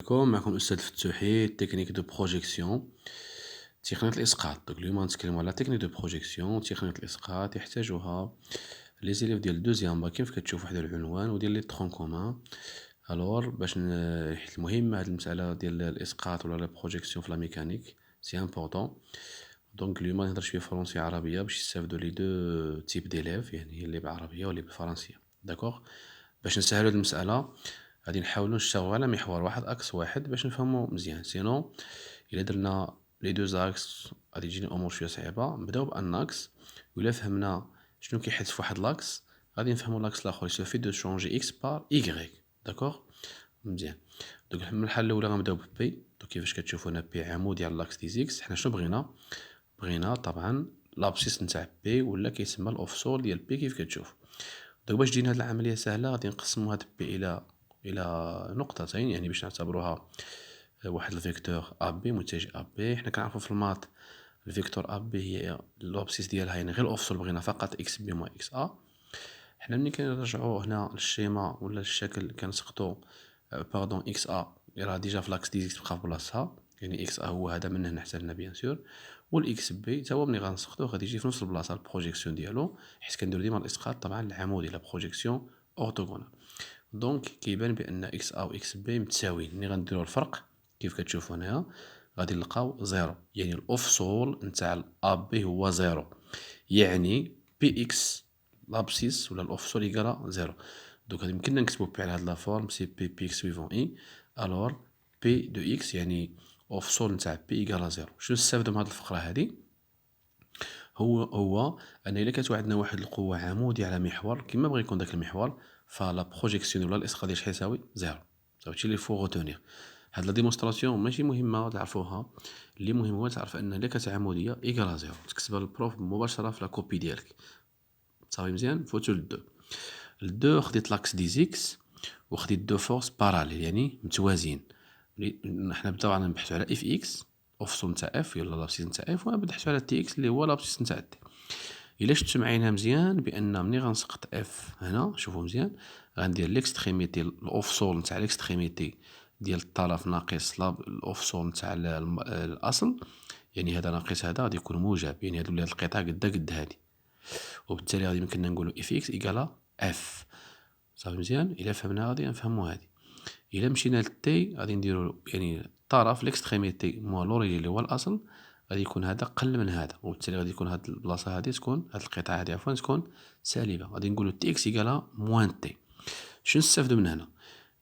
معكم أستاذ فتوحي تكنيك دو بروجيكسيون تقنية الإسقاط. دوك اليوم غنتكلمو على تكنيك دو بروجيكسيون. تقنية الإسقاط يحتاجها لي زيليف ديال دوزيام باك كيف كتشوف واحد العنوان ودير لي طخون كومان. الوغ باش حيت المهم هاد المسألة ديال الإسقاط ولا لا بروجيكسيون في لا ميكانيك سي امبورطون. دونك اليوم غنهضر شوية فرونسي عربية باش يستافدو لي دو تيب ديليف، يعني اللي بالعربية واللي بالفرنسية. داكوغ، باش نسهلو هاد المسألة غادي نحاولو نشتغلو على محور واحد اكس واحد باش نفهمو مزيان. سينو الا درنا لي دو زاكس غادي تجيني الامور شويه صعيبه. نبداو بان اكس، ولا فهمنا شنو كيحدث في واحد لاكس غادي نفهمو لاكس الاخر. سوفي دو شونجي اكس بار ايغريك. داكوغ مزيان. دوك المرحله الاولى غنبداو ببي. دوك كيفاش كتشوفو هنا بي عمودي على لاكس دي زيكس. حنا شنو بغينا طبعا لابسيس نتاع بي ولا كيسمى الاوفسول ديال بي كيف كتشوف. دوك باش تجينا هاد العمليه سهله غادي نقسمو هاد بي الى نقطتين، يعني باش نعتبروها واحد الفيكتور ا بي متجه ا بي. حنا كنعرفو في المات الفيكتور ا بي هي لوبسيس ديالها يعني غير الاوفسول بغينا فقط اكس بي موان اكس ا. حنا ملي كنرجعو هنا للشيما ولا للشكل كنسقطو باردون اكس ا راه ديجا في لاكس دي زيكس بقى في بلاصتها، يعني اكس ا هو هذا من هنا حتى لهنا بيان سور، والاكس بي تا هو ملي غنسقطوه غادي يجي في نفس البلاصه البروجيكسيون ديالو، حيت كنديرو ديما الاسقاط طبعا العمودي لا بروجيكسيون اورتوغونال. دونك كيبان بان اكس ا و اكس بي متساويين. ملي غنديرو الفرق كيف كتشوفو هنايا غادي نلقاو زيرو، يعني الاوفسول نتاع الا بي هو زيرو، يعني بي اكس لابسيس ولا الاوفسول يقرا زيرو. دوك غادي يمكننا نكتبو بي على هاد لا فورم سي بي اكس سويفون اي. الوغ بي دو اكس يعني اوفسول نتاع بي يقرا زيرو. شنو نستافدو من هاد الفقرة هادي؟ هو ان الا كانت عندنا واحد القوه عموديه على محور كيما بغى يكون داك المحور، فلا بروجيكسيون ولا الاسقاط ديال شحال يساوي زيرو. هادشي اللي فو غوتونيغ. هاد لا ديمونستراسيون ماشي مهمه تعرفوها، اللي مهم هو تعرف ان الا كانت عموديه ايكالا زيرو تكتبها للبروف مباشره في لا كوبي ديالك. صافي مزيان. فوتو للدو خديت لاكس دي زيكس وخديت دو فورس باراليل يعني متوازيين. حنا بداو نبحثو على اف اكس اوفسون نتاع اف يلا لابسيس نتاع اف، وبحثو على تي اكس اللي هو لابسيس نتاع تي. الا شفتو معايا مزيان بان ملي غنسقط اف هنا شوفوا مزيان غندير ليكستريميتي الاوفسول نتاع ليكستريميتي ديال الطرف ناقص الاوفسول نتاع الاصل، يعني هذا ناقص هذا غادي يكون موجب، يعني هادو ولاد القطعه قد هادي، وبالتالي غادي يمكننا نقولوا اف اكس ايكالا اف. صافي مزيان. الا فهمنا غادي نفهموا هادي. الا مشينا للتي غادي نديرو يعني الطرف ليكستريميتي موا لوريجين اللي هو الاصل غادي يكون هذا قل من هذا، وبالتالي غادي يكون هاد البلاصه هادي تكون هاد القطعه هادي عفوا تكون سالبه. غادي نقولوا تي اكس ايكالا موان تي. شنو نستافدو من هنا؟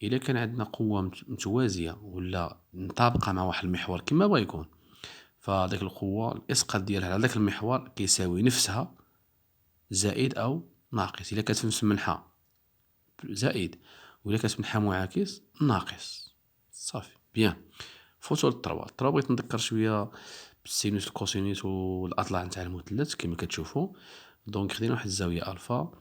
الا كان عندنا قوه متوازيه ولا مطابقه مع واحد المحور كما بغا يكون، فداك القوه الاسقاط ديالها على داك المحور كيساوي نفسها زائد او ناقص. الا كانت في نفس المنحى زائد، ولا كانت منحى معاكس ناقص. صافي بيان. فوتو للطروا. الطروا بغيت نذكر شويه بالسينوس الكوسينوس والاضلاع نتاع المثلث كما كتشوفوا. دونك خدينا واحد الزاويه الفا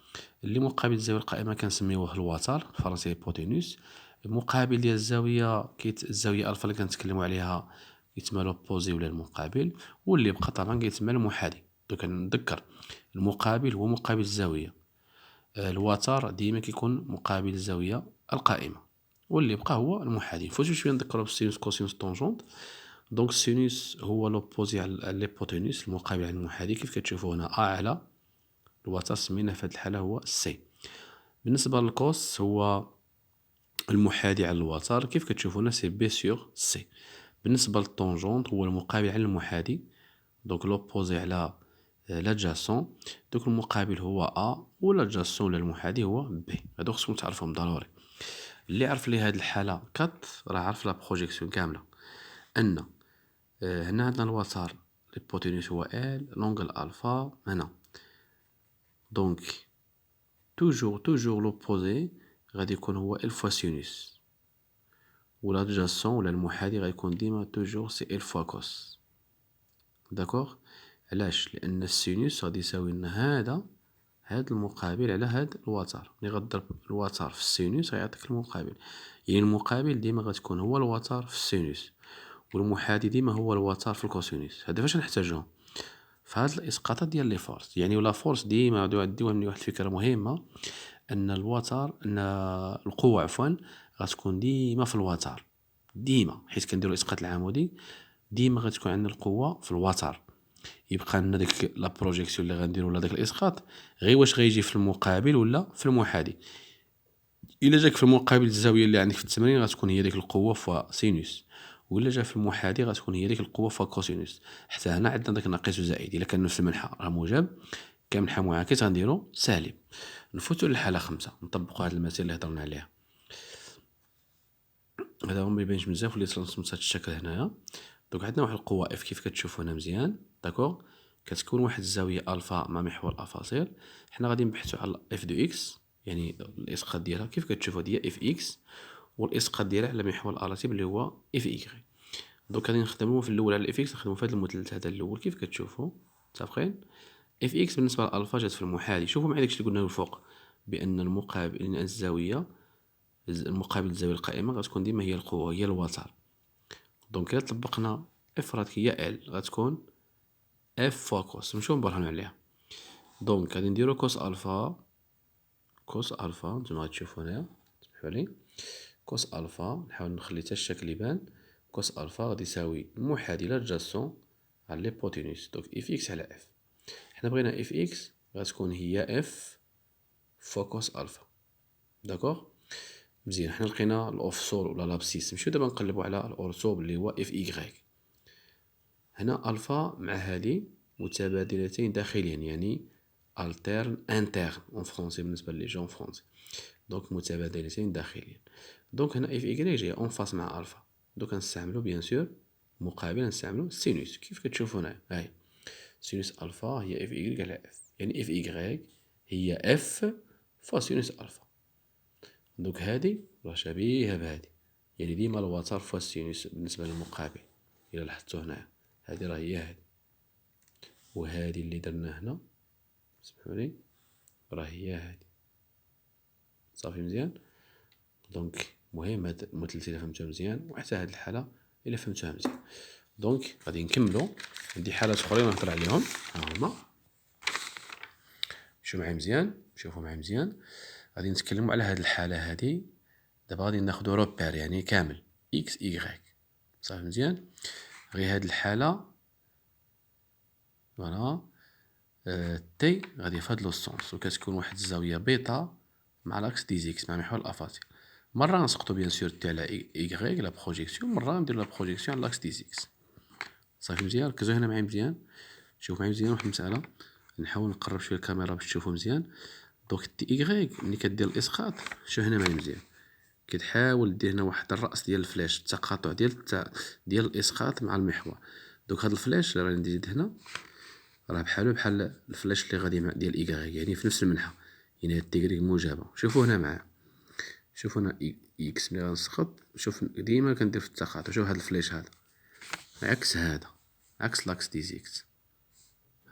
اللي مقابل الزاويه القائمه كنسميوه الوتر بالفرنسيه هيبوتينوس. المقابل ديال الزاويه الزاويه الفا اللي كنتكلموا عليها يتسمى لوبوزي ولا المقابل، واللي بقى طبعا كيتسمى المحاذي. دوك كنذكر المقابل هو مقابل الزاويه، الوتر ديما كيكون مقابل الزاويه القائمه، واللي بقى هو المحاذي. فوتو شويه نذكروا بالسينوس كوسينوس طونجونت. دونك السينوس هو لوبوزي على ليبوتينوس المقابل على المحاذي. كيف كتشوفوا هنا ا على الوتر سميناه في هذه الحاله هو سي. بالنسبه للكوس هو المحاذي على الوتر، كيف كتشوفوا هنا سي بي سور سي. بالنسبه للطونجونت هو المقابل على المحاذي، دونك لوبوزي على لادجاسون. دوك المقابل هو ا ولادجاسون ولا المحاذي هو بي. هادو خصكم تعرفوهم ضروري. اللي عرف لي هاد الحاله كات راه عرف لا بروجيكسيون كامله. ان هنا عندنا الوتر ليبوتينوس هو ال لونغل الفا هنا. دونك توجور لوبوزي غادي يكون هو ال فوا سينوس، ولا لادجاسون ولا المحاذي غيكون ديما توجور سي ال فوا كوس. داكوغ. علاش؟ لان السينوس غادي يساوي لنا هاد المقابل على هاد الوتر. ملي غضرب الوتر في السينوس غيعطيك المقابل، يعني المقابل ديما غتكون هو الوتر في السينوس، والمحاذي ديما هو الوتر في الكوسينوس. هذا فاش نحتاجوهم في هاد الاسقاطات ديال لي فورس. يعني ولا فورس ديما ديوها مني واحد الفكره مهمه، ان الوتر ان القوه عفوا غتكون ديما في الوتر. ديما حيت كنديرو الاسقاط العمودي ديما غتكون عندنا القوه في الوتر، يبقى لنا ديك لا بروجيكسيون اللي غنديرو ولا داك الاسقاط غير واش غيجي في المقابل ولا في المحاذي. الا جاك في المقابل الزاويه اللي عندك في التمرين غتكون هي ديك القوه فوا سينوس، ولا جا في المحاذي غتكون هي ديك القوه فوا كوسينوس. حتى هنا عندنا داك ناقص وزائد، الا كان نفس المنحى راه موجب، كان منحى معاكس غنديرو سالب. نفوتو للحاله 5 نطبقوا هاد المسائل اللي هضرنا عليها. هذا هو ما يبانش بزاف وليت رسمت هاد الشكل هنايا. دونك عندنا واحد القوه اف كيف كتشوفوا هنا مزيان داكوغ، كتكون واحد الزاويه الفا مع محور افاصيل. حنا غادي نبحثوا على اف دو اكس، يعني الاسقاط ديالها كيف كتشوفوا ديال اف اكس، والاسقاط ديالها على محور الاراتيب اللي هو اف ايغري. دونك غادي نخدموا في الاول على الاف اكس، نخدموا في هذا المثلث هذا الاول كيف كتشوفوا متفقين. اف اكس بالنسبه للالفا جات في المحاذي. شوفوا معايا داكشي اللي قلنا الفوق بان المقابل ان الزاويه المقابل الزاويه القائمه غتكون ديما هي القوه هي الوتر. دونك الا طبقنا افرض هي ال غتكون اف فوا كوس، نمشيو نبرهنو عليها. دونك غادي نديرو كوس الفا، كوس الفا نتوما غتشوفو هنايا سمحوا لي، كوس الفا نحاول نخلي حتى الشكل يبان. كوس الفا غادي يساوي المحاذي لادجاسون على ليبوتينوس. دونك اف اكس على اف، حنا بغينا اف اكس غتكون هي اف فوا كوس الفا. داكوغ مزيان. حنا لقينا الاوفسور ولا لابسيس، نمشيو دابا نقلبو على الاورثوب اللي هو اف ايغريك. هنا الفا مع هذه متبادلتين داخليا، يعني الترن انترن اون فرونسي بالنسبه لي جون فرونسي. دونك متبادلتين داخليا. دونك هنا اف ايغريك جايه اون فاس مع الفا، دوك نستعملو بيان سور مقابل نستعملو سينوس كيف كتشوفو هنا. هاي سينوس الفا هي اف ايغريك على اف، يعني اف ايغريك هي اف فوا سينوس الفا. دونك هادي راه شبيهه بهادي، يعني ديما الوتر فوا السينوس بالنسبه للمقابل. الى لاحظتو هنايا هادي راه هي هادي، وهادي اللي درنا هنا سمحولي راه هي هادي. صافي مزيان. دونك مهم هاد المثلث الا فهمتوه مزيان، وحتى هاد الحاله الا فهمتوها مزيان. دونك غادي نكملو، عندي حالات اخرين نهضر عليهم ها هما. شوفوا معايا مزيان، شوفوا معايا مزيان. غادي نتكلموا على هاد الحاله هادي دابا. غادي ناخدو روبير يعني كامل اكس ايغريك. صافي مزيان. غير هاد الحاله فوالا تي غادي في هاد لو سونس، وكتكون واحد الزاويه بيتا مع لاكس دي زيكس مع محور الافاصيل. مره نسقطو بيان سور تي على ايغريك لا بروجيكسيون، مره نديرو لا بروجيكسيون على لاكس دي زيكس. صافي مزيان. ركزوا هنا معايا مزيان، شوفوا معايا مزيان واحد المساله، نحاول نقرب شويه الكاميرا باش تشوفوا مزيان. دونك تي ايغريك ملي كدير الاسقاط شوف هنا معايا مزيان، كتحاول دير هنا واحد الراس ديال الفلاش، التقاطع ديال الاسقاط مع المحور. دونك هاد الفلاش اللي راني نزيد هنا راه بحال الفلاش اللي غادي ديال ايغريك، يعني في نفس المنحى، يعني هاد تيغريك موجبه. شوفوا هنا معايا، شوفوا هنا اكس ملي غنسقط شوف ديما كندير في التقاطع. شوف هاد الفلاش هذا عكس هذا، عكس لاكس دي زيكس.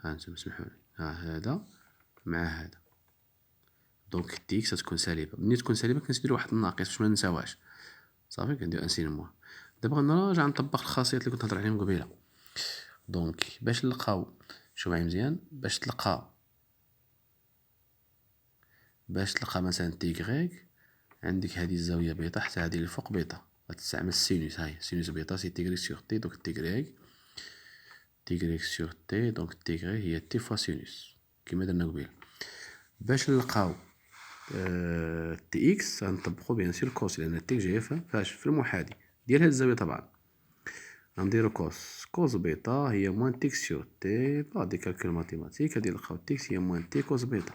ها انتم سمحوا لي، ها هذا مع هذا. دونك تي اكس تكون سالبه، ملي تكون سالبه كنزيدو واحد الناقص باش ما ننساوهاش. صافي كندير ان سين موان. دابا غنراجع نطبق الخاصيات اللي كنت نهضر عليهم قبيله. دونك باش نلقاو، شوف معايا مزيان، باش تلقى مثلا تي غريك عندك هذه الزاويه بيتا حتى هذه اللي فوق بيتا، غتستعمل السينوس. هاي سينوس بيتا سي تي غريك سور تي. دونك تي غريك سور تي، دونك تي غريك هي تي فوا سينوس كيما درنا قبيله. باش نلقاو تي اكس غنطبقو بيان سور كوس، لان تي جايه فاش في المحاذي ديال هاد الزاويه. طبعا غنديرو كوس بيتا هي موان تي اكس سور تي. با دي كالكول ماتيماتيك غادي نلقاو تي اكس هي موان تي كوس بيتا.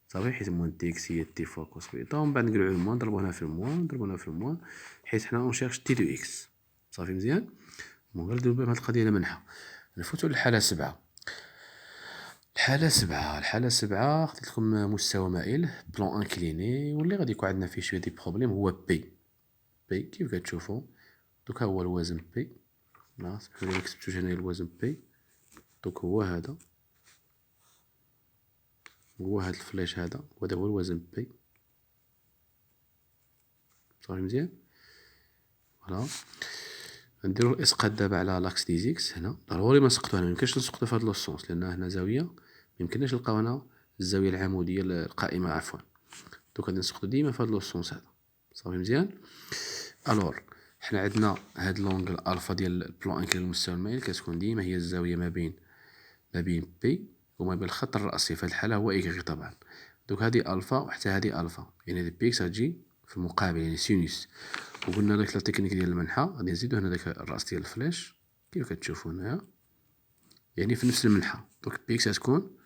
صافي حيت موان تي اكس هي تي فوا كوس بيتا، ومن بعد نقلعو الموان نضربو هنا في الموان نضربو هنا في الموان، حيت حنا اون شيرش تي دو اكس. صافي مزيان. بون غير نديرو هاد القضيه على منحى. نفوتو للحالة 7. الحالة 7 خديت لكم مستوى مائل بلون انكليني، واللي غادي يكون عندنا فيه شويه دي بروبليم هو بي كيف كتشوفوا. دوك ها هو الوزن بي، سمحولي مكتبتوش هنايا الوزن بي. دوك هو هذا، هو هاد الفلاش هذا، وهذا هو الوزن بي. صافي مزيان. فوالا نديرو الاسقاط دابا على لاكس دي زيكس. هنا ضروري ما نسقطو هنا، ميمكنش نسقطو في هاد لو سونس لان هنا زاويه ميمكنناش نلقاو هنا الزاويه العموديه القائمه عفوا. دوك غادي نسقطو ديما في هاد لو سونس هذا. صافي مزيان. الور حنا عندنا هاد لونغل الفا ديال البلان انكلين المستوى المائل كتكون ديما هي الزاوية ما بين بي وما بين الخط الرأسي، في هاد الحالة هو إيكغي طبعا. دوك هادي ألفا وحتى هادي ألفا، يعني هادي بي إكس غتجي في المقابل يعني سينوس. وقلنا داك لا تكنيك ديال المنحى غادي نزيدو هنا داك الرأس ديال الفلاش كيف كتشوفو هنايا، يعني في نفس المنحى. دوك بي إكس غتكون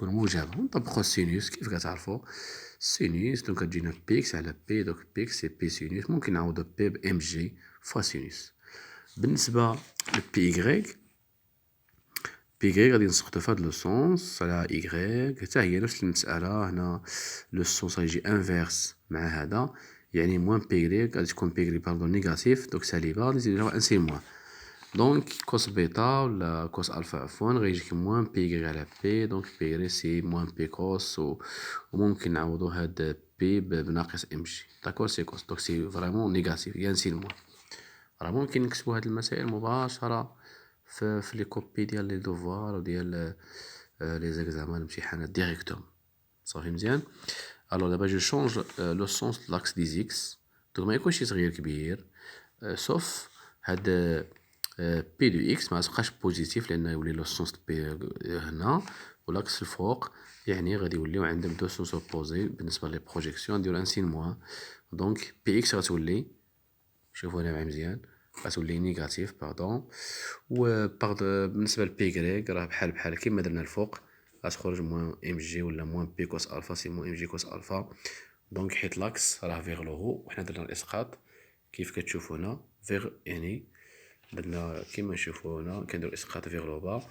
موجبة، ونطبقو السينوس كيف كتعرفو السينوس. دونك كتجينا بي إكس على بي، دوك بي إكس سي بي سينوس، ممكن نعوضو بي ب ام جي فوا سينوس. بالنسبة لبي إيكغيك، بي إيكغيك غادي نسقطو في هاد لو سونس على إيكغيك، حتى هي نفس المسألة. هنا لو سونس غيجي انفيرس مع هذا، يعني موان بي إيكغيك غادي تكون بي إيكغيك باردون نيجاتيف، دوك سالبة غادي نزيدو ان سين موان. دونك كوس بيتا ولا كوس الفا عفوا غيجيك موان بي إيكغيك على بي، دونك بي إيكغيك سي موان بي كوس، وممكن نعوضو هاد بي بناقص ام جي. داكور سي كوس، دونك سي فريمون نيجاتيف يا نسين موان. راه ممكن نكتبو هاد المسائل مباشرة في لي كوبي ديال لي دوفوار وديال لي زيكزامان الامتحانات ديريكتوم. صافي مزيان. الوغ دابا جو شونج لو سونس لاكس دي زيكس، دوك ما يكونش صغير كبير، سوف هاد بي دو اكس ما تبقاش بوزيتيف لان يولي لو سونس بي هنا، ولاكس الفوق يعني غادي يوليو عندهم دو سونس اوبوزي. بالنسبه لي بروجيكسيون نديرو ان سين موان، دونك بي اكس غتولي، شوفو هنا معايا مزيان، غتولي نيجاتيف باردون. و بالنسبه لبي كريك راه بحال كيما درنا الفوق، غتخرج موان ام جي ولا موان بي كوس الفا سي موان ام جي كوس الفا. دونك حيت لاكس راه فيغ لو هو وحنا درنا الاسقاط كيف كتشوفو هنا فيغ، يعني درنا كيما نشوفو هنا كنديرو اسقاط فيغ لو با،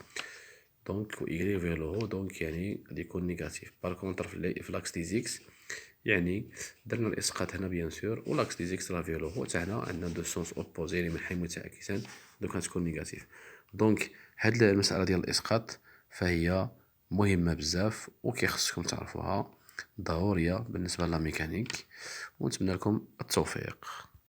دونك و إيكغي فيغ لو هو، دونك يعني غادي يكون نيجاتيف. بار كونطر في لاكس دي زيكس يعني درنا الاسقاط هنا بيان سور، و لاكس دي زيكس راه فيغ لو هو، حتى هنا عندنا دو سونس اوبوزي يعني منحين متعاكسان، دونك غتكون نيجاتيف. دونك هاد المسألة ديال الاسقاط فهي مهمة بزاف وكيخصكم تعرفوها، ضرورية بالنسبة لا ميكانيك، ونتمنى لكم التوفيق.